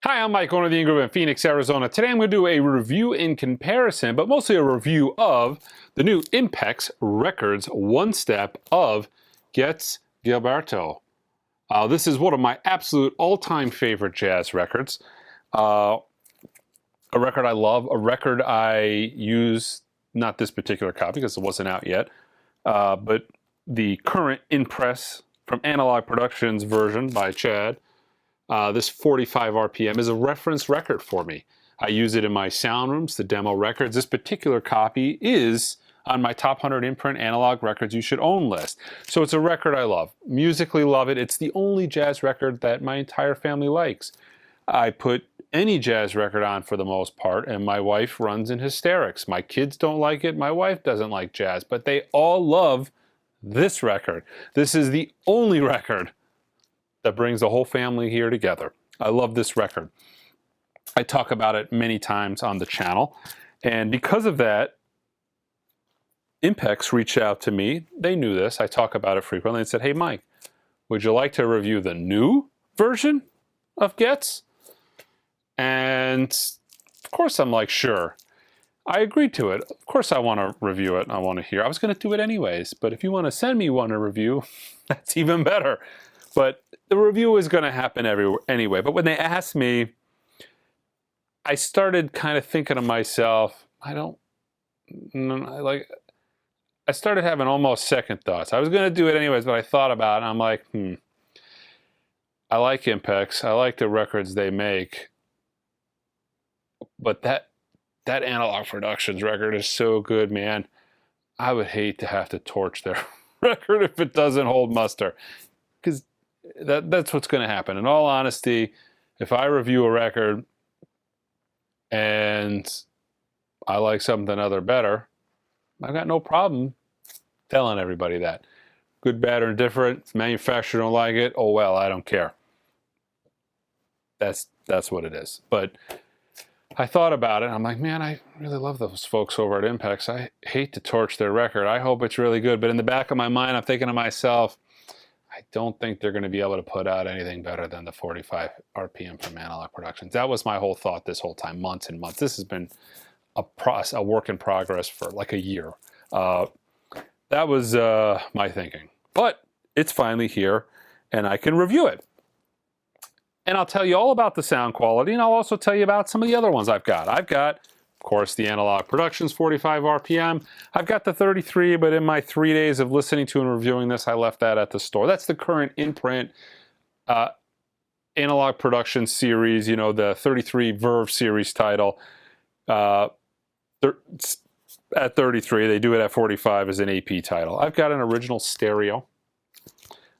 Hi, I'm Mike, owner of the Ingram in Phoenix, Arizona. Today I'm going to do a review in comparison, but mostly a review of the new Impex Records One Step of Getz Gilberto. This is one of my absolute all-time favorite jazz records. A record I love, a record I use, not this particular copy because it wasn't out yet, but the current in-press from Analog Productions version by Chad. This 45 RPM is a reference record for me. I use it in my sound rooms, the demo records. This particular copy is on my top 100 imprint analog records you should own list. So it's a record I love. Musically love it. It's the only jazz record that my entire family likes. I put any jazz record on for the most part, and my wife runs in hysterics. My kids don't like it. My wife doesn't like jazz, but they all love this record. This is the only record that brings the whole family here together. I love this record. I talk about it many times on the channel, and because of that, Impex reached out to me. They knew this. I talk about it frequently and said, hey Mike, would you like to review the new version of Getz? And of course I'm like, sure. I agreed to it. Of course I want to review it and I want to hear. I was going to do it anyways, but if you want to send me one to review, that's even better. But the review is going to happen anyway. But when they asked me, I started kind of thinking to myself, I started having almost second thoughts. I was going to do it anyways, but I thought about it and I'm like, I like Impex. I like the records they make. But that Analog Productions record is so good, man. I would hate to have to torch their record if it doesn't hold muster. Because that's what's going to happen. In all honesty, if I review a record and I like something other better, I've got no problem telling everybody that. Good, bad, or indifferent. If the manufacturer don't like it, oh well, I don't care. That's what it is. But I thought about it. I'm like, man, I really love those folks over at Impex. I hate to torch their record. I hope it's really good. But in the back of my mind, I'm thinking to myself, I don't think they're going to be able to put out anything better than the 45 RPM from Analog Productions. That was my whole thought this whole time, months and months. This has been a work in progress for like a year. That was my thinking. But it's finally here, and I can review it. And I'll tell you all about the sound quality, and I'll also tell you about some of the other ones I've got. I've got, of course, the Analog Productions 45 RPM. I've got the 33, but in my 3 days of listening to and reviewing this, I left that at the store. That's the current imprint Analog Productions series, you know, the 33 Verve series title. At 33, they do it at 45 as an AP title. I've got an original stereo.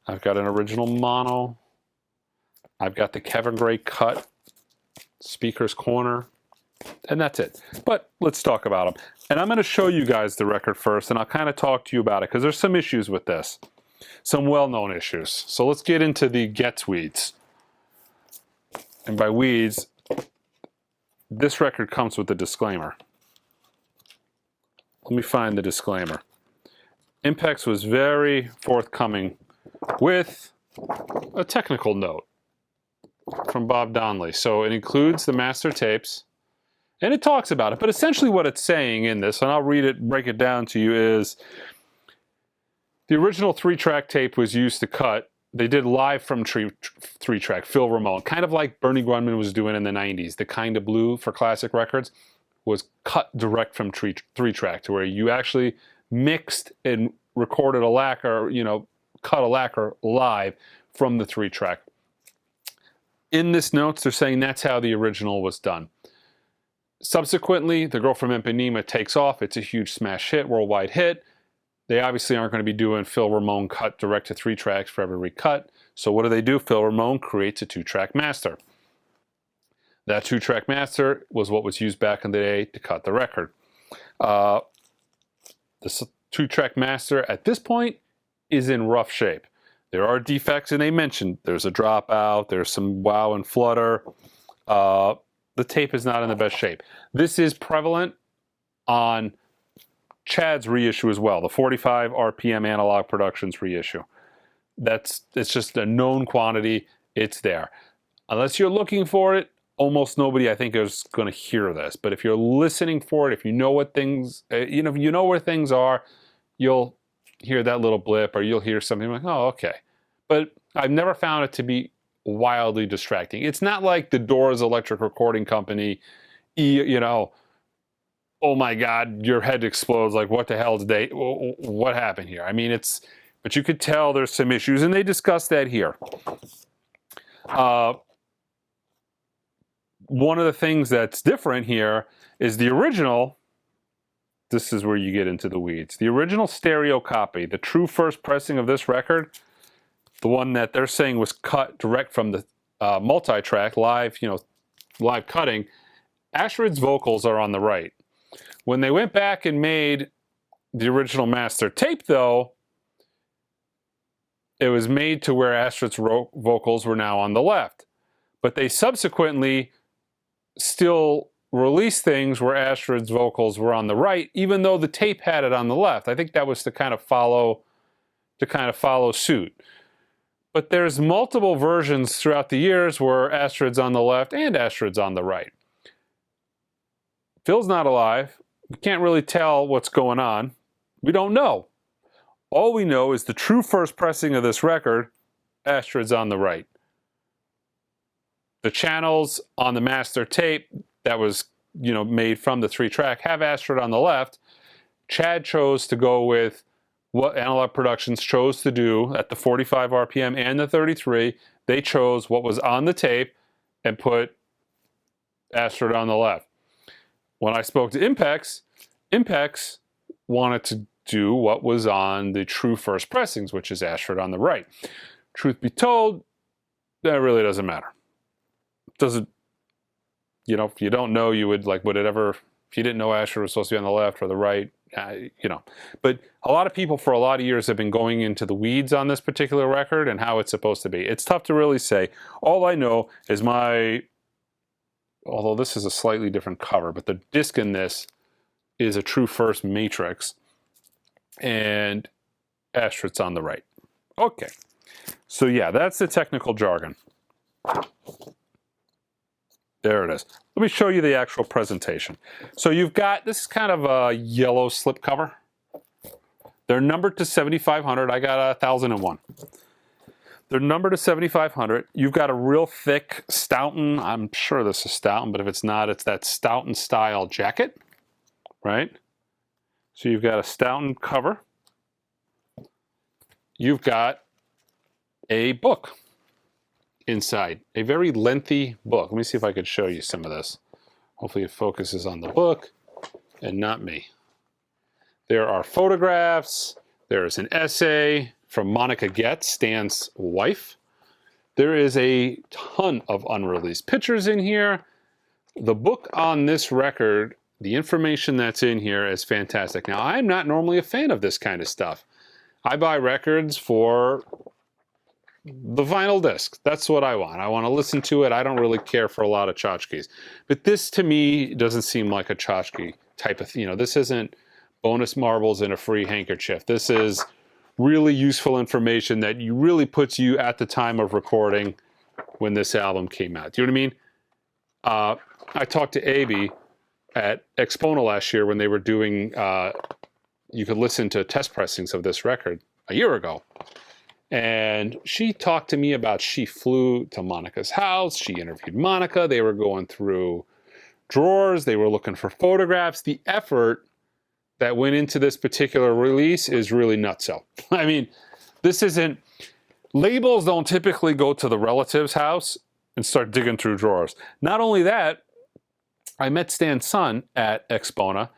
I've got an original mono. I've got the Kevin Gray cut, speaker's corner, and that's it. But let's talk about them. And I'm going to show you guys the record first, and I'll kind of talk to you about it, because there's some issues with this. Some well-known issues. So let's get into the Getz weeds. And by weeds, this record comes with a disclaimer. Let me find the disclaimer. Impex was very forthcoming with a technical note from Bob Donnelly. So it includes the master tapes, and it talks about it. But essentially what it's saying in this, and I'll read it, break it down to you, is the original 3-track tape was used to cut. They did live from 3-track, Phil Ramone, kind of like Bernie Grundman was doing in the 90s. The Kind of Blue for classic records was cut direct from 3-track, to where you actually mixed and recorded a lacquer, you know, cut a lacquer live from the 3-track. In this notes, they're saying that's how the original was done. Subsequently, The Girl from Ipanema takes off. It's a huge smash hit, worldwide hit. They obviously aren't going to be doing Phil Ramone cut direct to 3 tracks for every recut. So what do? Phil Ramone creates a 2-track master. That 2-track master was what was used back in the day to cut the record. The 2-track master at this point is in rough shape. There are defects, and they mentioned there's a dropout, there's some wow and flutter. The tape is not in the best shape. This is prevalent on Chad's reissue as well, the 45 RPM Analog Productions reissue. It's just a known quantity. It's there. Unless you're looking for it, almost nobody, I think, is going to hear this. But if you're listening for it, if you know what things, if you know where things are, you'll hear that little blip, or you'll hear something like, oh, okay. But I've never found it to be wildly distracting. It's not like the Doors Electric Recording Company, oh my God, your head explodes. Like, what the hell what happened here? I mean, but you could tell there's some issues, and they discuss that here. One of the things that's different here is the original. This is where you get into the weeds. The original stereo copy, the true first pressing of this record, the one that they're saying was cut direct from the multi-track, live cutting, Ashford's vocals are on the right. When they went back and made the original master tape, though, it was made to where Ashford's vocals were now on the left. But they subsequently still released things where Ashford's vocals were on the right, even though the tape had it on the left. I think that was to kind of follow suit. But there's multiple versions throughout the years where Ashford's on the left and Ashford's on the right. Phil's not alive. We can't really tell what's going on. We don't know. All we know is the true first pressing of this record, Ashford's on the right. The channels on the master tape that was, made from the 3-track have Ashford on the left. Chad chose to go with what Analog Productions chose to do at the 45 RPM and the 33. They chose what was on the tape and put Ashford on the left. When I spoke to Impex, Impex wanted to do what was on the true first pressings, which is Ashford on the right. Truth be told, that really doesn't matter. Doesn't, if you don't know, you would would it ever, if you didn't know Ashford was supposed to be on the left or the right, But a lot of people for a lot of years have been going into the weeds on this particular record and how it's supposed to be. It's tough to really say. All I know is although this is a slightly different cover, but the disc in this is a true first matrix, and Ashford's on the right. Okay, so yeah, that's the technical jargon. There it is. Let me show you the actual presentation. So you've got, this is kind of a yellow slip cover. They're numbered to 7,500. I got 1,001. They're numbered to 7,500. You've got a real thick Stoughton. I'm sure this is Stoughton, but if it's not, it's that Stoughton style jacket, right? So you've got a Stoughton cover. You've got a book inside, a very lengthy book. Let me see if I could show you some of this. Hopefully it focuses on the book and not me. There are photographs. There is an essay from Monica Getz, Stan's wife. There is a ton of unreleased pictures in here. The book on this record, the information that's in here is fantastic. Now, I'm not normally a fan of this kind of stuff. I buy records for the vinyl disc. That's what I want. I want to listen to it. I don't really care for a lot of tchotchkes. But this, to me, doesn't seem like a tchotchke type of, this isn't bonus marbles in a free handkerchief. This is really useful information that really puts you at the time of recording when this album came out. Do you know what I mean? I talked to Abby at Expona last year when they were doing, you could listen to test pressings of this record a year ago. And she talked to me about, she flew to Monica's house. She interviewed Monica. They were going through drawers. They were looking for photographs. The effort that went into this particular release is really nutso. I mean, this isn't, labels don't typically go to the relative's house and start digging through drawers. Not only that, I met Stan's son at Expona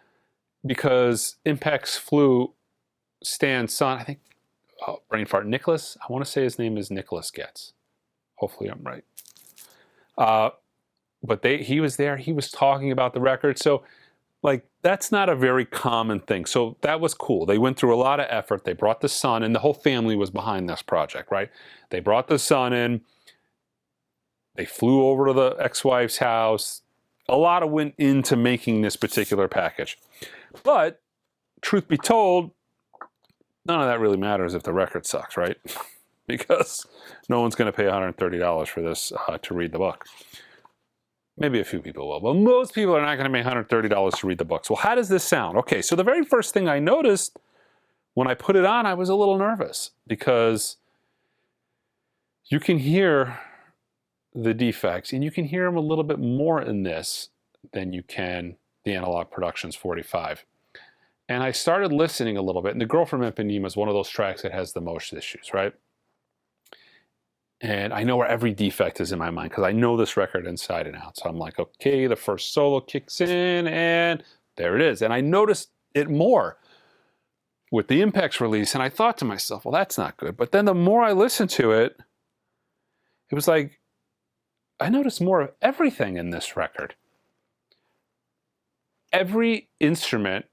because Impex flew Stan's son, I think, brain fart, Nicholas. I want to say his name is Nicholas Getz. Hopefully I'm right. But he was there. He was talking about the record. So, that's not a very common thing. So that was cool. They went through a lot of effort. They brought the son, and the whole family was behind this project, right? They brought the son in. They flew over to the ex-wife's house. A lot went into making this particular package. But, truth be told, none of that really matters if the record sucks, right? Because no one's going to pay $130 for this to read the book. Maybe a few people will, but most people are not going to pay $130 to read the books. Well, how does this sound? Okay, so the very first thing I noticed when I put it on, I was a little nervous because you can hear the defects, and you can hear them a little bit more in this than you can the Analog Productions 45. And I started listening a little bit, and The Girl from Ipanema is one of those tracks that has the most issues, right? And I know where every defect is in my mind because I know this record inside and out. So I'm like, okay, the first solo kicks in, and there it is. And I noticed it more with the Impex release, and I thought to myself, well, that's not good. But then the more I listened to it, it was like, I noticed more of everything in this record. Every instrument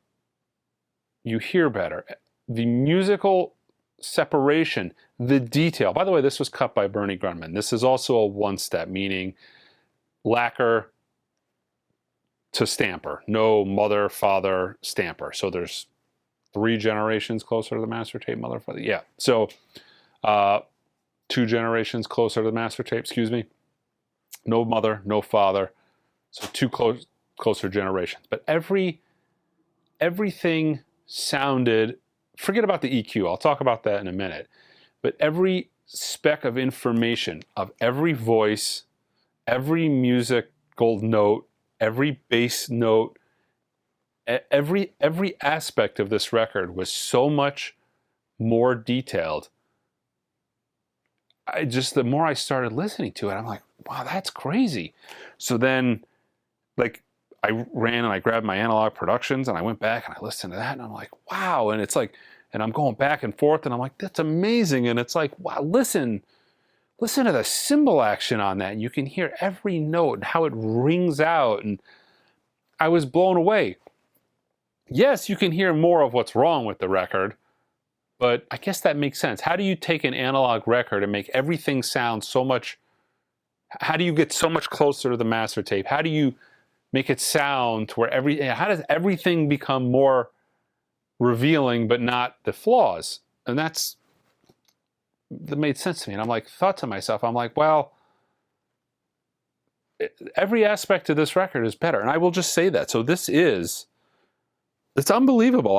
you hear better. The musical separation, the detail. By the way, this was cut by Bernie Grundman. This is also a one-step, meaning lacquer to stamper. No mother, father, stamper. So there's 3 generations closer to the master tape, mother, father. Yeah. So 2 generations closer to the master tape, excuse me. No mother, no father. So 2 closer generations. But everything sounded, forget about the EQ, I'll talk about that in a minute, but every speck of information of every voice, every musical note, every bass note, every aspect of this record was so much more detailed. The more I started listening to it, I'm like, wow, that's crazy. So then, like, I ran and I grabbed my Analog Productions and I went back and I listened to that and I'm like, wow. And it's like, and I'm going back and forth and I'm like, that's amazing. And it's like, wow, listen to the cymbal action on that. And you can hear every note and how it rings out. And I was blown away. Yes, you can hear more of what's wrong with the record, but I guess that makes sense. How do you take an analog record and make everything sound so much, how do you get so much closer to the master tape? How do you make it sound to where how does everything become more revealing but not the flaws? And that made sense to me. And I'm like, thought to myself, I'm like, well, every aspect of this record is better. And I will just say that. So it's unbelievable.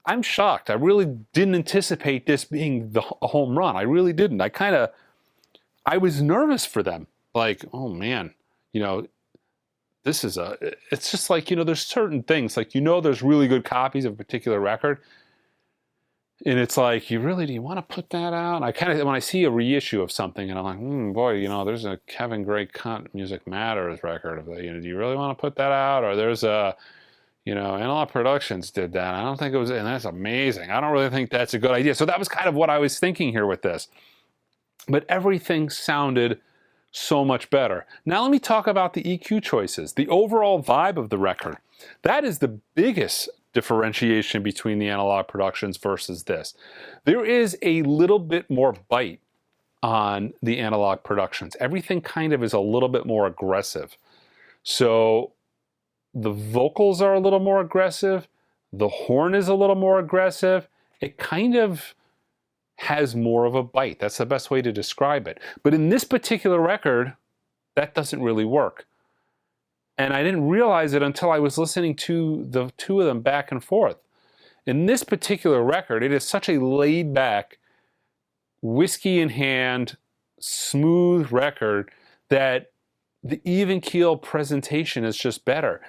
I'm shocked. I really didn't anticipate this being a home run. I really didn't. I was nervous for them. Like, oh man, it's just like, there's certain things, like, there's really good copies of a particular record. And it's like, do you want to put that out? When I see a reissue of something and I'm like, boy, there's a Kevin Gray Cunt Music Matters record. Do you really want to put that out? Or there's Analog Productions did that. I don't think it was, and that's amazing. I don't really think that's a good idea. So that was kind of what I was thinking here with this. But everything sounded so much better. Now let me talk about the EQ choices, the overall vibe of the record. That is the biggest differentiation between the Analog Productions versus this. There is a little bit more bite on the Analog Productions. Everything kind of is a little bit more aggressive. So the vocals are a little more aggressive. The horn is a little more aggressive. It kind of has more of a bite. That's the best way to describe it. But in this particular record, that doesn't really work. And I didn't realize it until I was listening to the 2 of them back and forth. In this particular record, it is such a laid-back, whiskey in hand, smooth record that the even keel presentation is just better.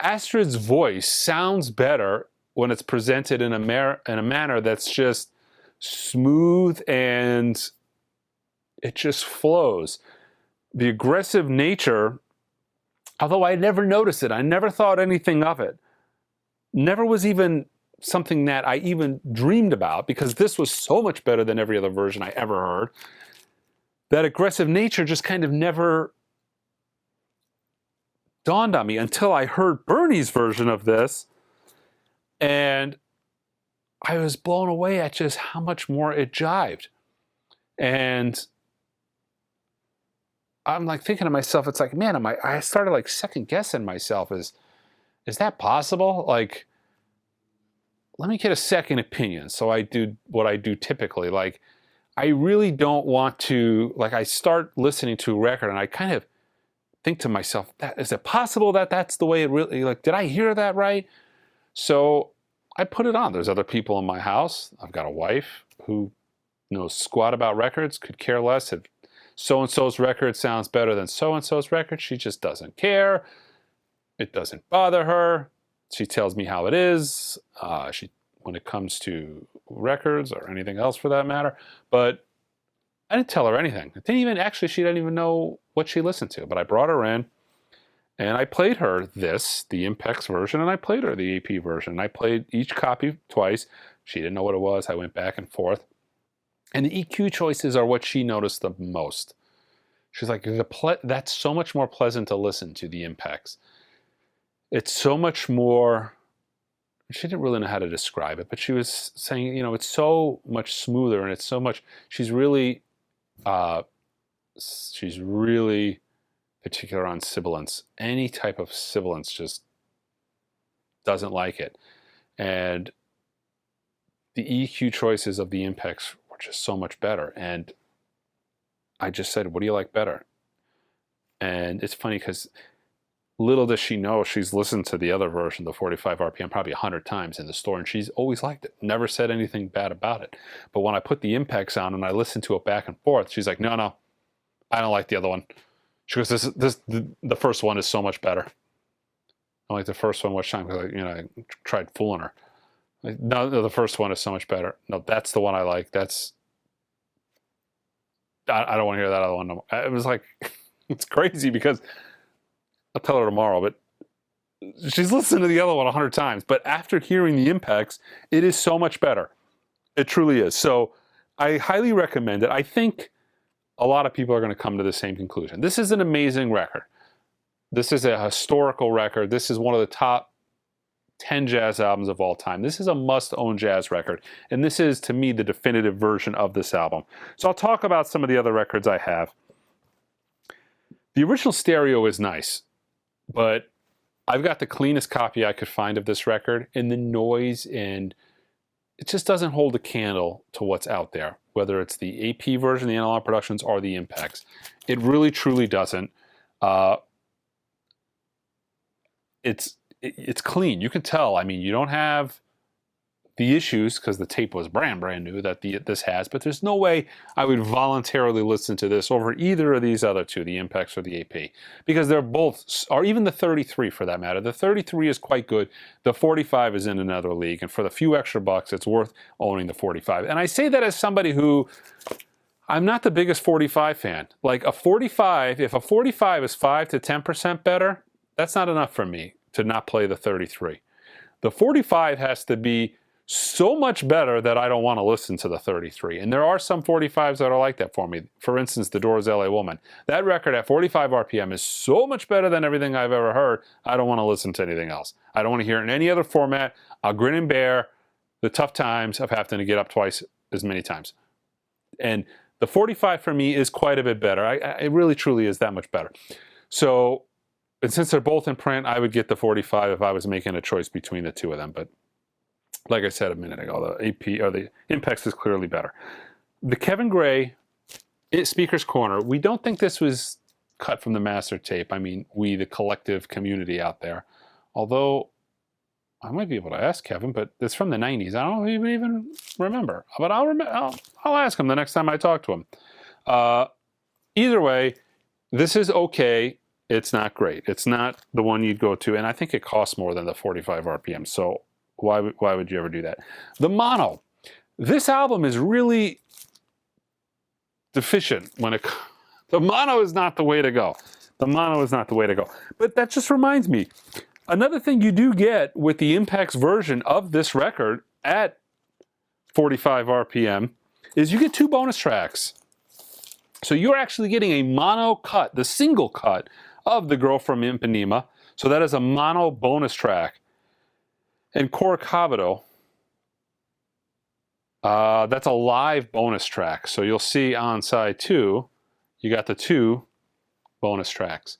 Astrid's voice sounds better when it's presented in a manner that's just smooth and it just flows. The aggressive nature, although I never noticed it, I never thought anything of it, never was even something that I even dreamed about, because this was so much better than every other version I ever heard. That aggressive nature just kind of never dawned on me until I heard Bernie's version of this, and I was blown away at just how much more it jived. And I'm like thinking to myself, it's like, man, I started like second guessing myself. Is that possible? Like, let me get a second opinion. So I do what I do typically. Like, I really don't want to, like, I start listening to a record and I kind of think to myself, is it possible that that's the way it really, like, did I hear that right? So I put it on. There's other people in my house. I've got a wife who knows squat about records, could care less if so-and-so's record sounds better than so-and-so's record. She just doesn't care. It doesn't bother her. She tells me how it is when it comes to records or anything else for that matter. But I didn't tell her anything. She didn't even know what she listened to. But I brought her in and I played her the Impex version, and I played her the AP version. I played each copy twice. She didn't know what it was. I went back and forth. And the EQ choices are what she noticed the most. She's like, that's so much more pleasant to listen to, the Impex. It's so much more, she didn't really know how to describe it, but she was saying, it's so much smoother, and it's so much, she's really particular on sibilance. Any type of sibilance just doesn't like it. And the EQ choices of the Impex were just so much better. And I just said, what do you like better? And it's funny because little does she know, she's listened to the other version, the 45 RPM, probably 100 times in the store, and she's always liked it. Never said anything bad about it. But when I put the Impex on and I listened to it back and forth, she's like, no, I don't like the other one. She goes, the first one is so much better. I like the first one, which time, I tried fooling her. Like, no, the first one is so much better. No, that's the one I like. I don't want to hear that other one no more. It was like, it's crazy because I'll tell her tomorrow, but she's listened to the other one 100 times. But after hearing the Impex, it is so much better. It truly is. So I highly recommend it. I think a lot of people are going to come to the same conclusion. This is an amazing record. This is a historical record. This is one of the top 10 jazz albums of all time. This is a must-own jazz record. And this is, to me, the definitive version of this album. So I'll talk about some of the other records I have. The original stereo is nice, but I've got the cleanest copy I could find of this record, and the noise, and it just doesn't hold a candle to what's out there, whether it's the AP version, the Analog Productions, or the Impex. It really, truly doesn't. It's clean. You can tell. I mean, you don't have the issues, because the tape was brand new, that this has, but there's no way I would voluntarily listen to this over either of these other two, the Impex or the AP, because they're both, or even the 33 for that matter. The 33 is quite good. The 45 is in another league, and for the few extra bucks, it's worth owning the 45. And I say that as somebody who, I'm not the biggest 45 fan. Like a 45, if a 45 is 5 to 10% better, that's not enough for me to not play the 33. The 45 has to be so much better that I don't want to listen to the 33. And there are some 45s that are like that for me. For instance, The Doors' LA Woman. That record at 45 RPM is so much better than everything I've ever heard, I don't want to listen to anything else. I don't want to hear it in any other format. I'll grin and bear the tough times of having to get up twice as many times. And the 45 for me is quite a bit better. It really truly is that much better. So, and since they're both in print, I would get the 45 if I was making a choice between the two of them. But like I said a minute ago, the AP or the Impex is clearly better. The Kevin Gray Speaker's Corner, we don't think this was cut from the master tape. I mean, we, the collective community out there. Although, I might be able to ask Kevin, but it's from the 90s. I don't even remember. But I'll ask him the next time I talk to him. Either way, this is okay. It's not great. It's not the one you'd go to, and I think it costs more than the 45 RPM. So why would you ever do that? The mono. This album is really deficient when the mono is not the way to go. The mono is not the way to go. But that just reminds me, another thing you do get with the Impex version of this record at 45 RPM is you get 2 bonus tracks. So you're actually getting a mono cut, the single cut of The Girl from Ipanema. So that is a mono bonus track. And Corcovado, that's a live bonus track. So you'll see on side 2, you got the 2 bonus tracks.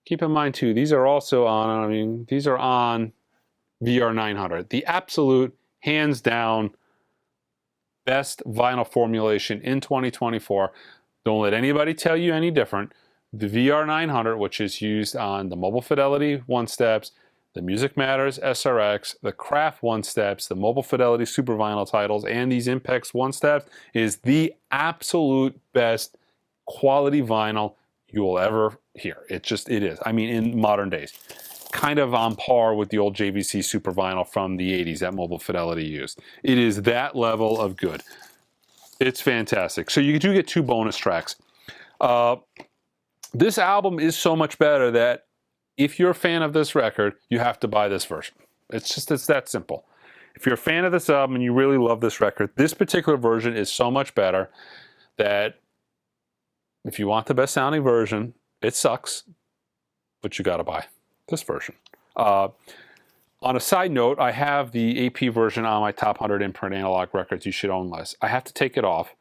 Keep in mind too, these are also on, these are on VR900. The absolute, hands down, best vinyl formulation in 2024. Don't let anybody tell you any different. the VR900, which is used on the Mobile Fidelity one steps, the Music Matters SRX, the Craft one steps, the Mobile Fidelity Super Vinyl titles, and these Impex one steps, is the absolute best quality vinyl you will ever hear. It is. I mean, in modern days. Kind of on par with the old JVC Super Vinyl from the 80s that Mobile Fidelity used. It is that level of good. It's fantastic. So you do get 2 bonus tracks. This album is so much better that if you're a fan of this record, you have to buy this version. It's that simple. If you're a fan of this album and you really love this record, this particular version is so much better that if you want the best sounding version, it sucks, but you got to buy this version. On a side note, I have the AP version on my top 100 imprint analog records you should own list. I have to take it off,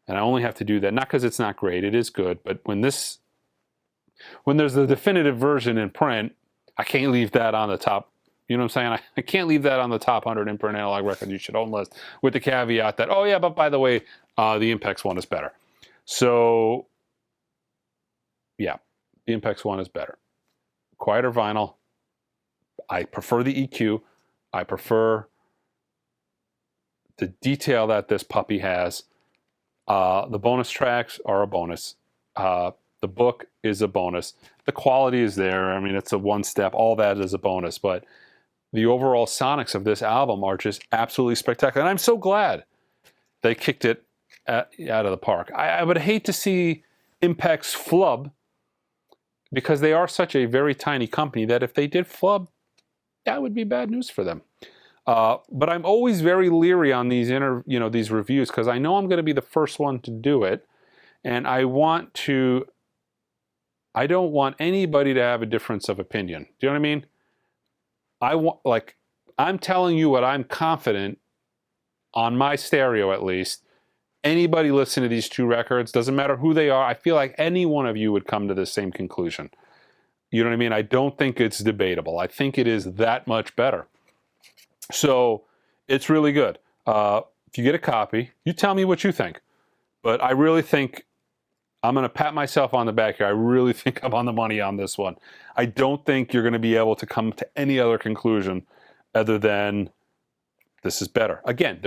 and I only have to do that, not because it's not great, it is good, but when there's the definitive version in print, I can't leave that on the top, you know what I'm saying? I can't leave that on the top 100 imprint analog records you should own list with the caveat that, oh yeah, but by the way, the Impex one is better. So, yeah, the Impex one is better. Quieter vinyl. I prefer the EQ. I prefer the detail that this puppy has. The bonus tracks are a bonus. The book is a bonus. The quality is there. I mean, it's a one step. All that is a bonus. But the overall sonics of this album are just absolutely spectacular. And I'm so glad they kicked it out of the park. I would hate to see Impex flub, because they are such a very tiny company that if they did flub, that would be bad news for them. But I'm always very leery on these these reviews, because I know I'm going to be the first one to do it, and I don't want anybody to have a difference of opinion. Do you know what I mean? I'm telling you what I'm confident on my stereo, at least. Anybody listening to these 2 records, doesn't matter who they are, I feel like any one of you would come to the same conclusion. You know what I mean? I don't think it's debatable. I think it is that much better. So it's really good. If you get a copy, you tell me what you think. But I really think, I'm going to pat myself on the back here. I really think I'm on the money on this one. I don't think you're going to be able to come to any other conclusion other than this is better. Again,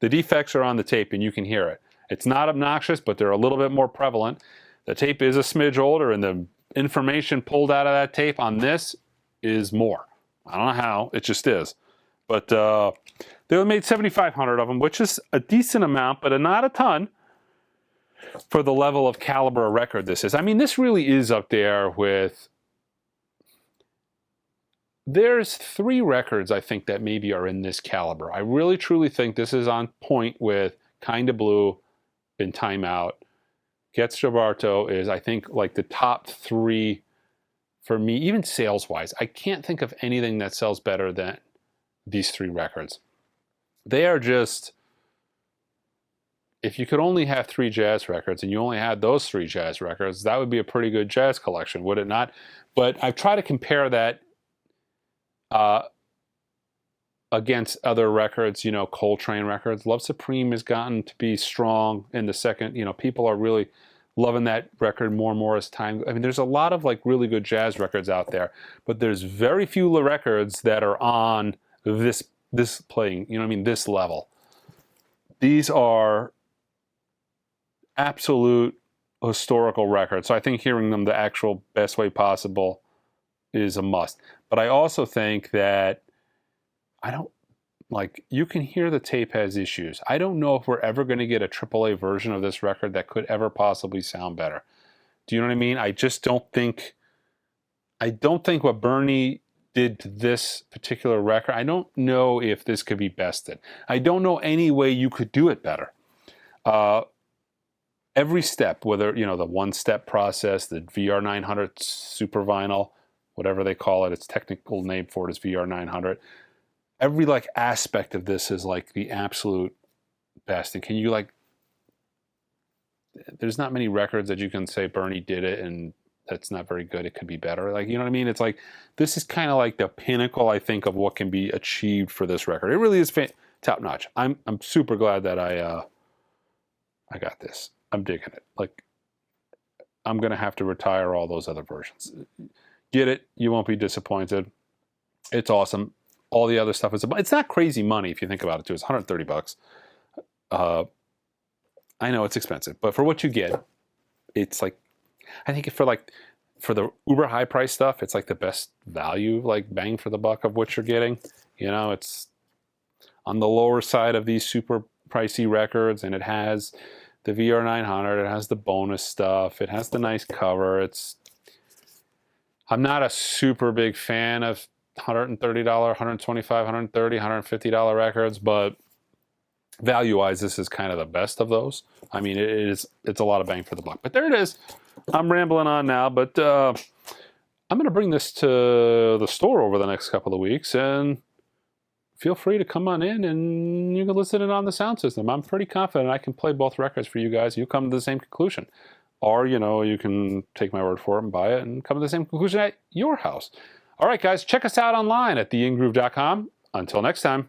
the defects are on the tape and you can hear it. It's not obnoxious, but they're a little bit more prevalent. The tape is a smidge older, and the information pulled out of that tape on this is more. I don't know how, it just is. But they made 7,500 of them, which is a decent amount, but not a ton for the level of caliber of record this is. I mean, this really is up there with... There's 3 records, I think, that maybe are in this caliber. I really, truly think this is on point with Kinda Blue and Time Out. Getz Gilberto is, I think, like the top 3 for me, even sales-wise. I can't think of anything that sells better than these 3 records. They are just... If you could only have 3 jazz records and you only had those 3 jazz records, that would be a pretty good jazz collection, would it not? But I've tried to compare that against other records, Coltrane records. Love Supreme has gotten to be strong in the second. People are really loving that record more and more as time. I mean, there's a lot of really good jazz records out there, but there's very few records that are on this playing, this level. These are absolute historical records. So I think hearing them the actual best way possible is a must. But I also think that you can hear the tape has issues. I don't know if we're ever going to get a AAA version of this record that could ever possibly sound better. Do you know what I mean? I don't think what Bernie did to this particular record, I don't know if this could be bested. I don't know any way you could do it better. Every step, whether, the one-step process, the VR900 Super Vinyl, whatever they call it, its technical name for it is VR900. Every aspect of this is the absolute best. And can you there's not many records that you can say Bernie did it and that's not very good, it could be better. You know what I mean? It's this is kind of the pinnacle, I think, of what can be achieved for this record. It really is top notch. I'm super glad that I got this. I'm digging it. I'm going to have to retire all those other versions. Get it. You won't be disappointed. It's awesome. All the other stuff is, it's not crazy money if you think about it too. It's 130 bucks. I know it's expensive, but for what you get, it's like, I think for the uber high price stuff, it's like the best value, like bang for the buck of what you're getting. You know, it's on the lower side of these super pricey records, and it has the VR900, it has the bonus stuff, it has the nice cover. I'm not a super big fan of $130, $125, $130, $150 records, but value-wise, this is kind of the best of those. I mean, it's a lot of bang for the buck. But there it is. I'm rambling on now, but I'm going to bring this to the store over the next couple of weeks, and feel free to come on in and you can listen in on the sound system. I'm pretty confident I can play both records for you guys. You'll come to the same conclusion. Or, you know, you can take my word for it and buy it and come to the same conclusion at your house. All right, guys, check us out online at theingroove.com. Until next time.